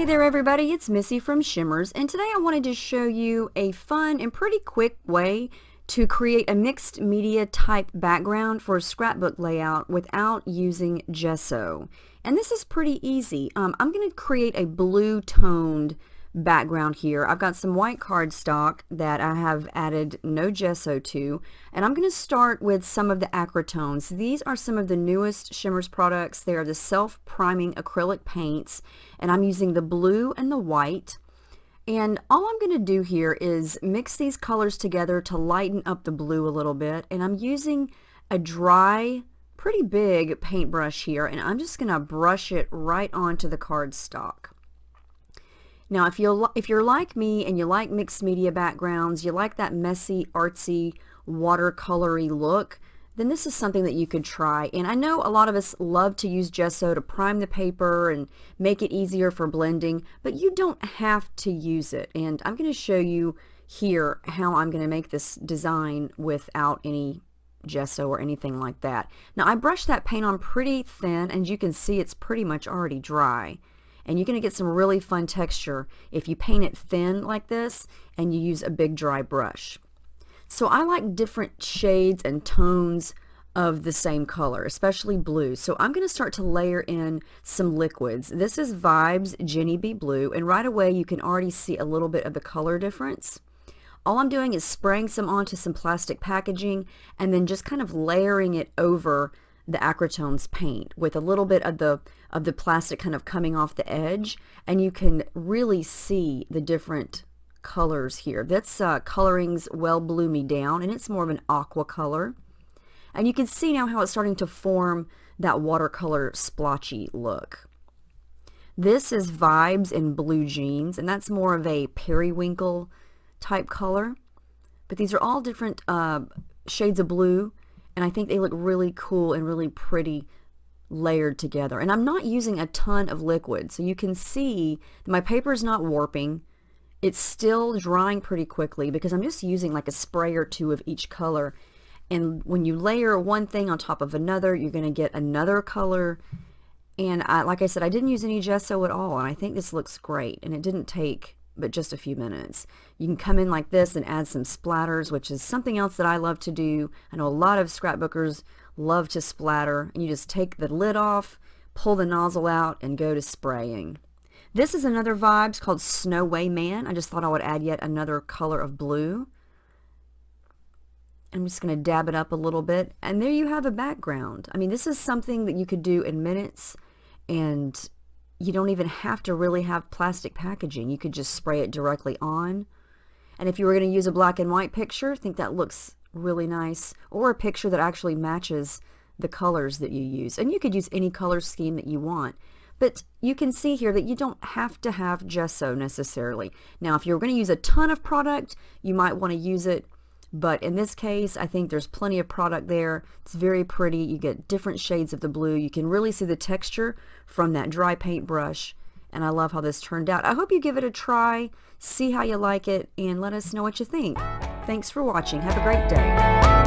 Hey there everybody, it's Missy from Shimmerz, and today I wanted to show you a fun and pretty quick way to create a mixed media type background for a scrapbook layout without using gesso. And this is pretty easy. I'm going to create a blue toned background here. I've got some white cardstock that I have added no gesso to, and I'm going to start with some of the acrytones. These are some of the newest Shimmerz products. They are the self-priming acrylic paints, and I'm using the blue and the white. And all I'm going to do here is mix these colors together to lighten up the blue a little bit, and I'm using a dry, pretty big paintbrush here, and I'm just going to brush it right onto the cardstock. Now, if you're like me and you like mixed media backgrounds, you like that messy, artsy, watercolory look, then this is something that you could try. And I know a lot of us love to use gesso to prime the paper and make it easier for blending, but you don't have to use it. And I'm going to show you here how I'm going to make this design without any gesso or anything like that. Now, I brushed that paint on pretty thin, and you can see it's pretty much already dry. And you're going to get some really fun texture if you paint it thin like this and you use a big dry brush. So I like different shades and tones of the same color, especially blue. So I'm going to start to layer in some liquids. This is Vibes Jenny B Blue, and right away you can already see a little bit of the color difference. All I'm doing is spraying some onto some plastic packaging and then just kind of layering it over the acrytones paint with a little bit of the plastic kind of coming off the edge, and you can really see the different colors here. That's Coloring's Well Blue Me Down, and it's more of an aqua color, and you can see now how it's starting to form that watercolor splotchy look. This is Vibes in Blue Jeans, and that's more of a periwinkle type color, but these are all different shades of blue, and I think they look really cool and really pretty layered together. And I'm not using a ton of liquid, so you can see that my paper is not warping. It's still drying pretty quickly because I'm just using like a spray or two of each color. And when you layer one thing on top of another, you're going to get another color. And like I said, I didn't use any gesso at all, and I think this looks great, and it didn't take but just a few minutes. You can come in like this and add some splatters, which is something else that I love to do. I know a lot of scrapbookers love to splatter, and you just take the lid off, pull the nozzle out, and go to spraying. This is another Vibes called Snow Way Man. I just thought I would add yet another color of blue. I'm just going to dab it up a little bit, and there you have a background. I mean, this is something that you could do in minutes, and you don't even have to really have plastic packaging. You could just spray it directly on. And if you were going to use a black and white picture, I think that looks really nice, or a picture that actually matches the colors that you use. And you could use any color scheme that you want. But you can see here that you don't have to have gesso necessarily. Now, if you're going to use a ton of product, you might want to use it. But in this case, I think there's plenty of product there. It's very pretty. You get different shades of the blue. You can really see the texture from that dry paint brush. And I love how this turned out. I hope you give it a try, see how you like it, and let us know what you think. Thanks for watching. Have a great day.